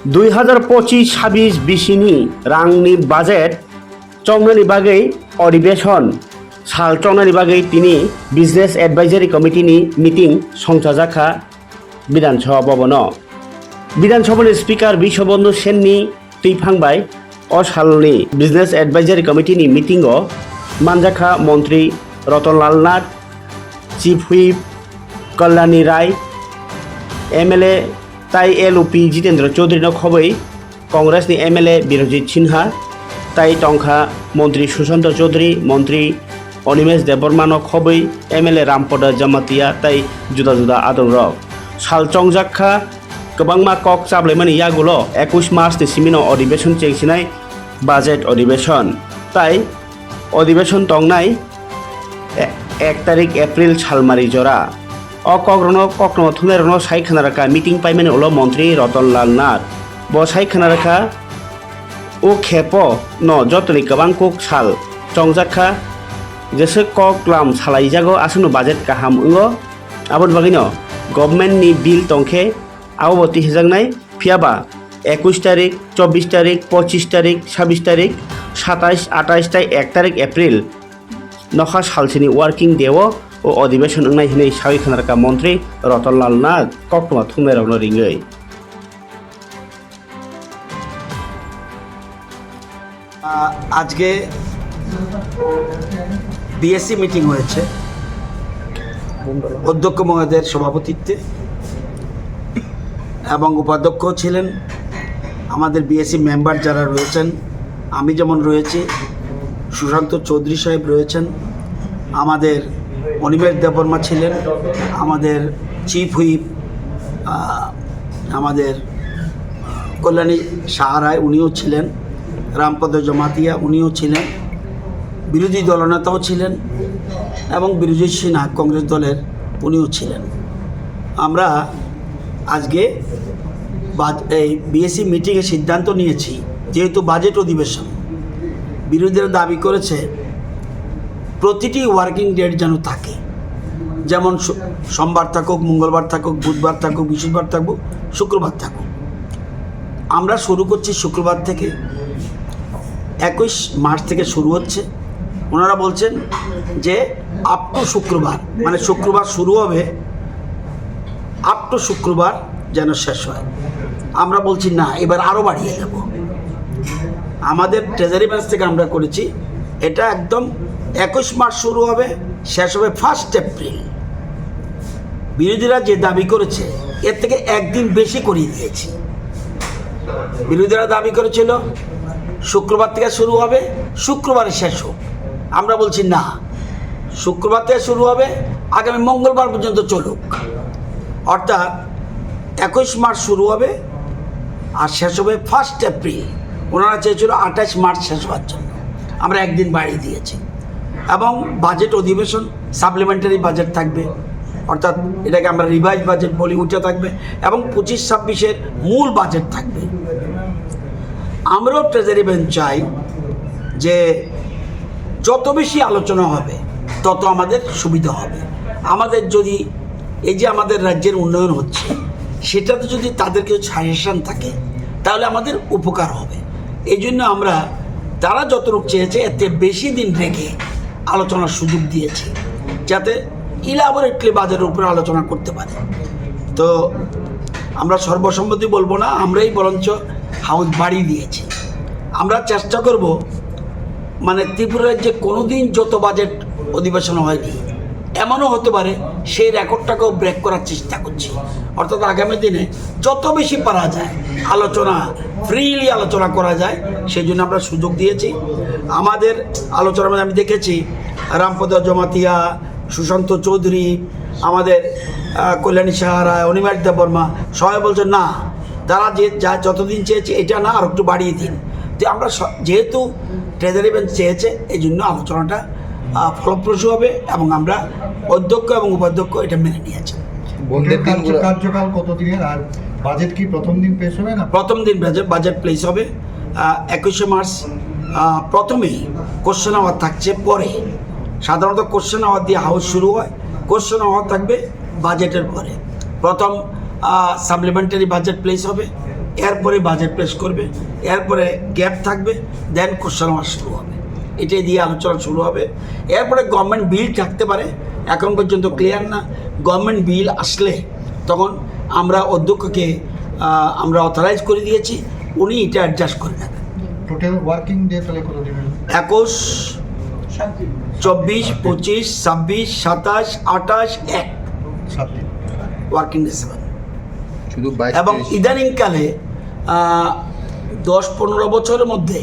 2025-26-20 रांनि बाजेट चंनानि बागै अधिवेशन साल चंनानि बागै तिनि बिजनेस एडभाइजरी कमिटिनि मिटिं संजाजाखा विधानसभा भवनाव विधानसभानि स्पीकार बिश्वबन्धु सेननि थैफांबाय अ सालनि बिजनेस एडभाइजरी कमिटिनि मिटिंआव मानजाखा मंत्री रतनलाल नाथ, चीफ व्हिप कल्याणी राय, एमएलए ताई एलओपी जितेंद्र चौधरी खबै कांग्रेसनि एमएलए बिरजित सिन्हा ताई टंका मंत्री सुशांत चौधरी मंत्री अनिमेश देबबर्मा खबै एमएलए रामपद जमातिया ताई जुदा जुदा आदरक साल चंजाखा गोबांमा कक चाबलायमानि यागुल 21 मार्चनि सिमिनो अधिवेशन चेंसिनाय बाजेट अधिवेशन ताई अधिवेशन तंगनाय 1 तारिख एप्रिल सालमारी जरा कग्रनो थुनायरनो साइखानाराखा मीटिंग पाइमानि उलो मंत्री रतनलाल नाथ ब साइखानाराखा उ खेपो न जतनि गोबां कुक साल चंजाखा जेसे कक्लाम सालाइजागो आसुनु बाजेट काहाम उंगो आबोद बागिनो गभर्नमेंट नि बिल तंखे आवबती हेजांनाय फियाबा 21 तारिख 24 तारिख 25 तारिख 26 तारिख 27 28 ताई 1 तारिख एप्रिल नखा सालसिनि वर्किंग डेवो ओ अधिवेशन अंगनाय हिनै साइखानाराखा मंत्री रतनलाल नाथ कक्टमा थुंनायरावनो रिङै আজকে বিএসসি মিটিং হয়েছে অধ্যক্ষ মহোদয়ের সভাপতিত্বে এবং উপাধ্যক্ষ ছিলেন আমাদের বিএসসি মেম্বার যারা রয়েছেন আমি যেমন রয়েছি সুশান্ত চৌধুরী সাহেব রয়েছেন আমাদের অনিমেষ দেববর্মা ছিলেন আমাদের চিফ হুইপ আমাদের কল্যাণী সাহারায় উনিও ছিলেন রামপদ জমাতিয়া উনিও ছিলেন বিরোধী দলনেতাও ছিলেন এবং বিরজিৎ সিনহা কংগ্রেস দলের উনিও ছিলেন আমরা আজকে এই বিএসসি মিটিংয়ে সিদ্ধান্ত নিয়েছি যেহেতু বাজেট অধিবেশন বিরোধীরা দাবি করেছে প্রতিটি ওয়ার্কিং ডেট যেন থাকে যেমন সোমবার থাকুক মঙ্গলবার থাকুক বুধবার থাকুক বৃহস্পতিবার থাকুক শুক্রবার থাকুক আমরা শুরু করছি শুক্রবার থেকে 21 মার্চ থেকে শুরু হচ্ছে ওনারা বলছেন যে আপ টু শুক্রবার মানে শুক্রবার শুরু হবে আপ টু শুক্রবার যেন শেষ হয় আমরা বলছি না এবার আরও বাড়িয়ে দেব আমাদের ট্রেজারি ব্যাংক থেকে আমরা করেছি এটা একদম 21 মার্চ শুরু হবে শেষ হবে 1 এপ্রিল বিরোধীরা যে দাবি করেছে এর থেকে একদিন বেশি করিয়ে দিয়েছি বিরোধীরা দাবি করেছিল শুক্রবার থেকে শুরু হবে শুক্রবারে শেষ হোক আমরা বলছি না শুক্রবার থেকে শুরু হবে আগামী মঙ্গলবার পর্যন্ত চলুক অর্থাৎ 21 মার্চ শুরু হবে আর শেষ হবে 1 এপ্রিল ওনারা চেয়েছিল 28 মার্চ শেষ হওয়ার জন্য আমরা একদিন বাড়িয়ে দিয়েছি এবং বাজেট অধিবেশন সাপ্লিমেন্টারি বাজেট থাকবে অর্থাৎ এটাকে আমরা রিভাইজ বাজেট বলি উঠে থাকবে এবং 25-26-এর মূল বাজেট থাকবে আমরাও ট্রেজারি বেঞ্চ চাই যে যত বেশি আলোচনা হবে তত আমাদের সুবিধা হবে আমাদের যদি এই যে আমাদের রাজ্যের উন্নয়ন হচ্ছে সেটাতে যদি তাদের কিছু সাজেশন থাকে তাহলে আমাদের উপকার হবে এই জন্য আমরা তারা যতটুকু চেয়েছে এতে বেশি দিন রেখে আলোচনার সুযোগ দিয়েছি যাতে ইলাবোরেটলি বাজারের উপরে আলোচনা করতে পারে তো আমরা সর্বসম্মতি বলবো না আমরাই বরঞ্চ হাউস বাড়িয়ে দিয়েছি আমরা চেষ্টা করব মানে ত্রিপুরা রাজ্যে কোনোদিন যত বাজেট অধিবেশন হয়নি এমনও হতে পারে সেই রেকর্ডটাকেও ব্রেক করার চেষ্টা করছি অর্থাৎ আগামী দিনে যত বেশি পারা যায় আলোচনা ফ্রিলি আলোচনা করা যায় সেই জন্য আমরা সুযোগ দিয়েছি আমাদের আলোচনার মধ্যে আমি দেখেছি রামপদ জমাতিয়া সুশান্ত চৌধুরী আমাদের কল্যাণী সাহারায় অনিমেষ দেববর্মা সবাই বলছে না তারা যে যা যতদিন চেয়েছে এটা না আর একটু বাড়িয়ে দিন তো আমরা যেহেতু ট্রেজারি বেঞ্চ চেয়েছে এই জন্য আলোচনাটা ফলপ্রসূ হবে এবং আমরা অধ্যক্ষ এবং উপাধ্যক্ষ এটা মেনে নিয়েছি কার্যকাল কতদিনের আর বাজেট কি প্রথম দিন পেশ হবে না প্রথম দিন বাজেট প্লেস হবে 21 মার্চ প্রথমেই কোশ্চেন আওয়ার থাকছে পরে সাধারণত কোশ্চেন আওয়ার দিয়ে হাউস শুরু হয় কোশ্চেন আওয়ার থাকবে বাজেটের পরে প্রথম সাপ্লিমেন্টারি বাজেট প্লেস হবে এরপরে বাজেট পেশ করবে, এরপরে গ্যাপ থাকবে, দেন কোশ্চেন আওয়ার শুরু হবে, এটাই দিয়ে আলোচনা শুরু হবে। এরপরে গভর্নমেন্ট বিল থাকতে পারে, এখন পর্যন্ত ক্লিয়ার না। গভর্নমেন্ট বিল আসলে তখন আমরা অধ্যক্ষকে আমরা অথরাইজ করে দিয়েছি, উনি এটা অ্যাডজাস্ট করে নেবেন। টোটাল ওয়ার্কিং ডে তাহলে কত দিবেন? 21, 24, 25, 26, 27, 28, 1 7 দিন। Working day 7। শুধু 22 এবং ইদানিংকালে 10-15 বছরের মধ্যে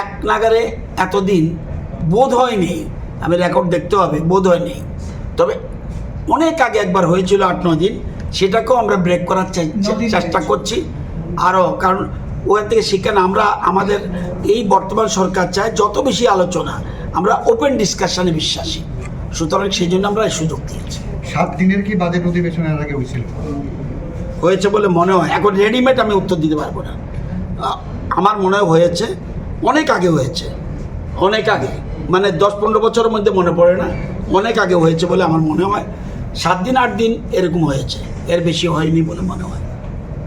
এক নাগারে এতদিন বোধ হয়নি, আমি রেকর্ড দেখতে হবে, বোধ হয়নি। তবে অনেক আগে একবার হয়েছিল 8-9 দিন, সেটাকেও আমরা ব্রেক করার চেষ্টা করছি আরও, কারণ ওখান থেকে শিক্ষা আমরা আমাদের এই বর্তমান সরকার চায় যত বেশি আলোচনা, আমরা ওপেন ডিসকাশনে বিশ্বাসী, সুতরাং সেই জন্য আমরা এই সুযোগ দিয়েছি। 7 দিনের কি বাজেট অধিবেশনের আগে হয়েছিল? হয়েছে বলে মনে হয়, এখন রেডিমেড আমি উত্তর দিতে পারবো না। আমার মনে হয়েছে, অনেক আগে হয়েছে, অনেক আগে, মানে 10-15 বছরের মধ্যে মনে পড়ে না, অনেক আগে হয়েছে বলে আমার মনে হয়। 7 দিন 8 দিন এরকম হয়েছে, এর বেশি হয়নি বলে মনে হয়।